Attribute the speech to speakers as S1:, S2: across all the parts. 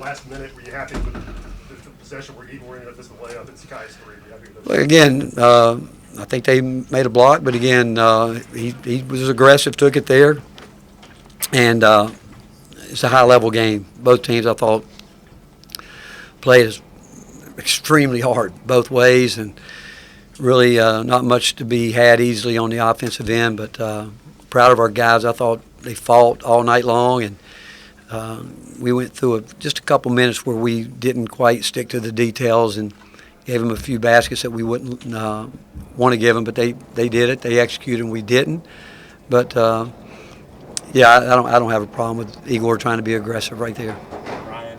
S1: last minute, were you happy with the possession where even where you missed the layup at Sakai's three? Were you happy with those?
S2: Well, again, I think they made a block, but again, he was aggressive, took it there, and it's a high-level game. Both teams, I thought, played extremely hard both ways, and really not much to be had easily on the offensive end, but proud of our guys. I thought they fought all night long, and we went through just a couple minutes where we didn't quite stick to the details and gave them a few baskets that we wouldn't want to give them, but they did it. They executed, and we didn't. But yeah, I don't have a problem with Igor trying to be aggressive right there.
S3: Ryan,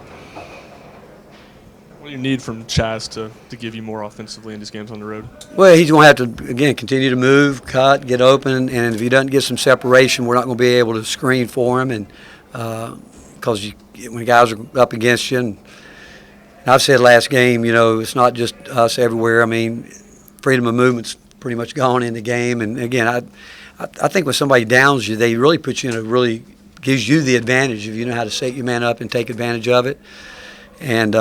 S4: what do you need from Chaz to give you more offensively in these games on the road?
S2: Well, he's going to have to, again, continue to move, cut, get open, and if he doesn't get some separation, we're not going to be able to screen for him, and because when guys are up against you, and I've said last game, it's not just us everywhere. I mean, freedom of movement's pretty much gone in the game, and again, I think when somebody downs you, they really put you in really gives you the advantage if you know how to set your man up and take advantage of it, and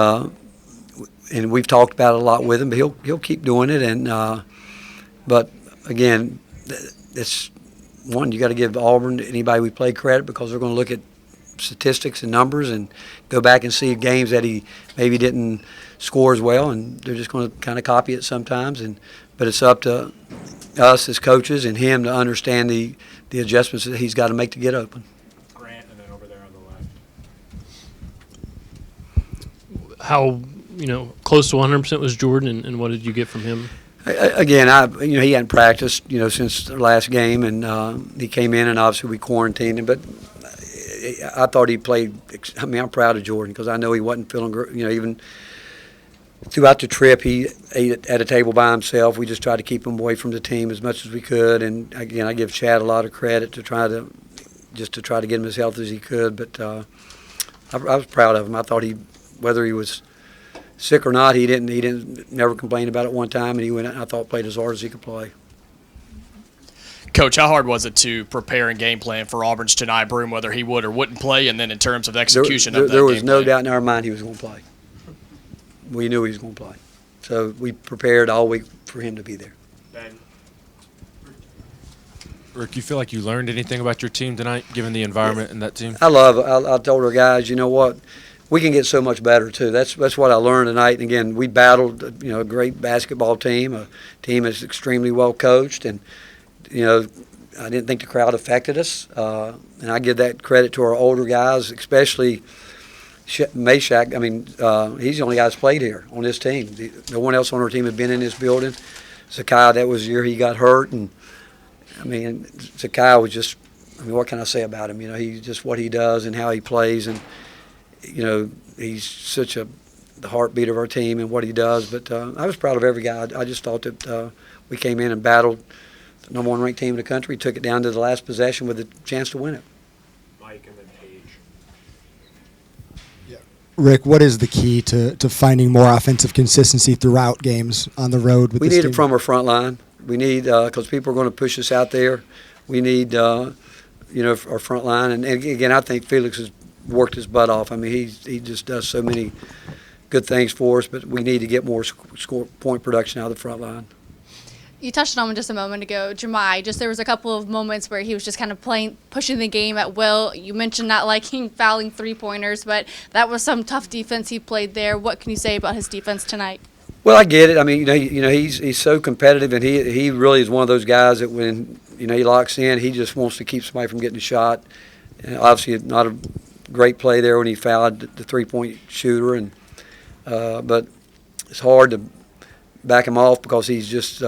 S2: we've talked about it a lot with him, but he'll keep doing it, and but again, it's one, you got to give Auburn, anybody we play, credit because they're going to look at statistics and numbers and go back and see games that he maybe didn't score as well, and they're just going to kind of copy it sometimes. But it's up to us as coaches and him to understand the adjustments that he's got to make to get open.
S3: Grant, and then over there on the left.
S5: How close to 100% was Jordan, and what did you get from him?
S2: Again, he hadn't practiced since the last game, and he came in, and obviously we quarantined him, but I thought he played. I mean, I'm proud of Jordan because I know he wasn't feeling great. Even throughout the trip, he ate at a table by himself. We just tried to keep him away from the team as much as we could. And again, I give Chad a lot of credit to try to get him as healthy as he could. But I was proud of him. I thought whether he was sick or not, he didn't never complain about it one time, and he went out and I thought played as hard as he could play.
S6: Coach, how hard was it to prepare and game plan for Auburn's Chennai Broom, whether he would or wouldn't play, and then in terms of execution of that
S2: there was
S6: game
S2: no
S6: plan?
S2: doubt in our mind he was going to play. We knew he was going to play. So we prepared all week for him to be there.
S3: Ben.
S7: Rick, you feel like you learned anything about your team tonight, given the environment and that team?
S2: I told our guys, you know what, we can get so much better too. That's what I learned tonight. And again, we battled, a great basketball team, a team that's extremely well coached, and I didn't think the crowd affected us, and I give that credit to our older guys, especially Meshack. I mean, he's the only guy that's played here on this team. No one else on our team had been in this building. Sakai, that was the year he got hurt, and I mean, Sakai was just. I mean, what can I say about him? He's just what he does and how he plays, and he's such the heartbeat of our team and what he does. But I was proud of every guy. I just thought that we came in and battled the number one ranked team in the country, took it down to the last possession with a chance to win it.
S3: Mike and then Paige.
S8: Yeah. Rick, what is the key to finding more offensive consistency throughout games on the road with
S2: we
S8: this
S2: need
S8: team?
S2: it from our front line. We need because people are going to push us out there. We need our front line, and again, I think Felix has worked his butt off. I mean, he just does so many good things for us, but we need to get more score point production out of the front line.
S9: You touched on him just a moment ago, Jahmai. There was a couple of moments where he was just kind of pushing the game at will. You mentioned not liking fouling three-pointers, but that was some tough defense he played there. What can you say about his defense tonight?
S2: Well, I get it. I mean, he's so competitive, and he really is one of those guys that when he locks in, he just wants to keep somebody from getting a shot. And obviously, not a great play there when he fouled the three-point shooter, and but it's hard to back him off because he's just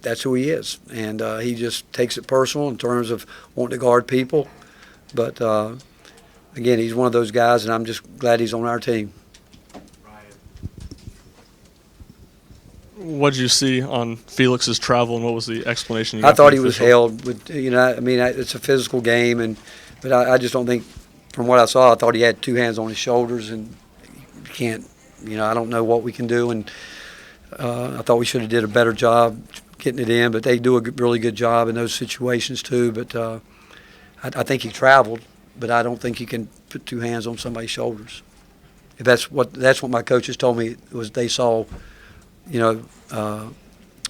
S2: that's who he is, and he just takes it personal in terms of wanting to guard people. But again, he's one of those guys, and I'm just glad he's on our team.
S4: What did you see on Felix's travel, and what was the explanation you got
S2: I thought
S4: from
S2: he
S4: the
S2: was
S4: official?
S2: held with, I mean, it's a physical game, but I just don't think, from what I saw, I thought he had two hands on his shoulders, and you can't, I don't know what we can do, and I thought we should have did a better job getting it in, but they do a really good job in those situations too. But I think he traveled, but I don't think you can put two hands on somebody's shoulders. If that's what my coaches told me was they saw, when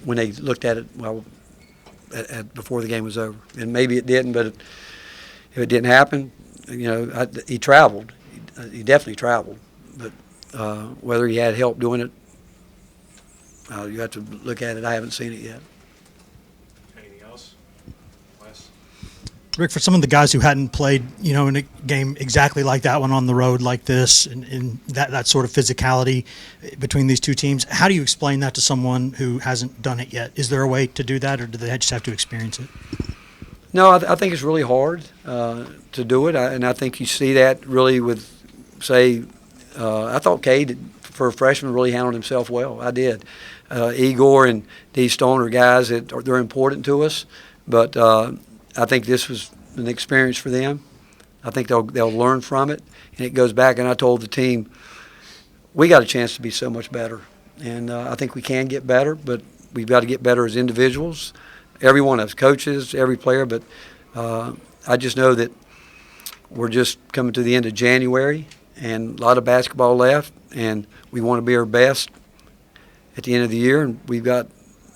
S2: they looked at it before the game was over. And maybe it didn't, but if it didn't happen, he traveled. He definitely traveled, but whether he had help doing it, you have to look at it. I haven't seen it yet.
S3: Anything else? Wes?
S10: Rick, for some of the guys who hadn't played, in a game exactly like that one on the road like this, and that sort of physicality between these two teams, how do you explain that to someone who hasn't done it yet? Is there a way to do that, or do they just have to experience it?
S2: No, I think it's really hard to do it, and I think you see that really with, say, I thought Cade, for a freshman, really handled himself well. I did. Igor and D. Stone are guys they're important to us, but I think this was an experience for them. I think they'll learn from it, and it goes back. And I told the team, we got a chance to be so much better, and I think we can get better, but we've got to get better as individuals. Every one of us, coaches, every player, but I just know that we're just coming to the end of January, and a lot of basketball left, and we want to be our best at the end of the year, and we've got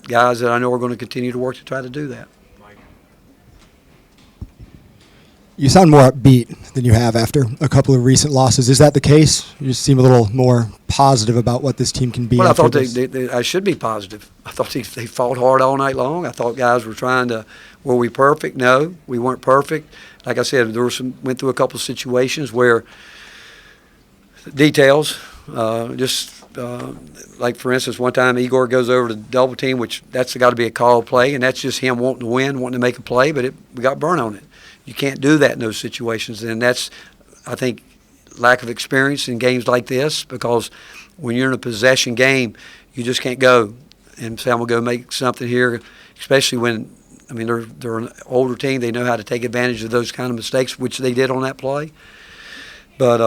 S2: guys that I know are going to continue to work to try to do that.
S3: Mike?
S8: You sound more upbeat than you have after a couple of recent losses. Is that the case? You seem a little more positive about what this team can be.
S2: Well, I thought
S8: this.
S2: I should be positive. I thought they fought hard all night long. I thought guys were trying to, were we perfect? No, we weren't perfect. Like I said, went through a couple of situations where details, like for instance, one time Igor goes over to double team, which that's got to be a call play, and that's just him wanting to win, wanting to make a play, but we got burn on it. You can't do that in those situations, and that's, I think, lack of experience in games like this, because when you're in a possession game, you just can't go and say, I'm going to go make something here, especially when, they're an older team. They know how to take advantage of those kind of mistakes, which they did on that play. But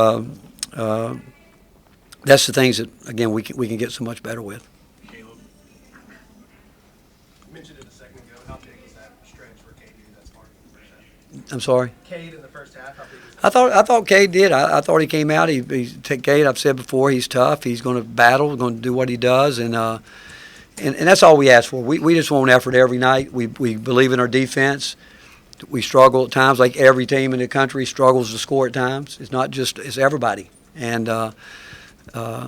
S2: that's the things that, again, we can get so much better with.
S1: Caleb, you mentioned it a second ago. How big was that stretch for KD that spark in the first half?
S2: I'm sorry?
S1: Cade in the first half, how big was that?
S2: I thought Cade did. I thought he came out. Cade, I've said before, he's tough. He's going to battle, going to do what he does, and that's all we ask for. We just want effort every night. We believe in our defense. We struggle at times, like every team in the country struggles to score at times. It's everybody. And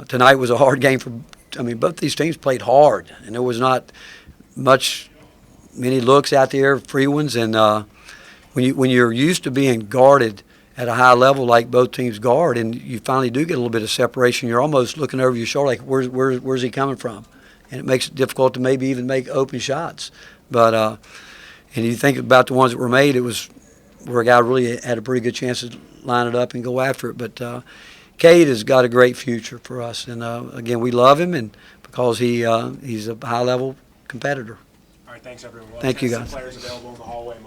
S2: tonight was a hard game both these teams played hard, and there was not many looks out there, free ones, and when you're used to being guarded at a high level like both teams guard, and you finally do get a little bit of separation, you're almost looking over your shoulder like, where's he coming from? And it makes it difficult to maybe even make open shots. But and you think about the ones that were made, it was where a guy really had a pretty good chance to line it up and go after it. But Cade has got a great future for us, and again, we love him, and because he's a high-level competitor.
S3: All right, thanks, everyone.
S2: Thank you, guys.
S3: Players available in the hallway.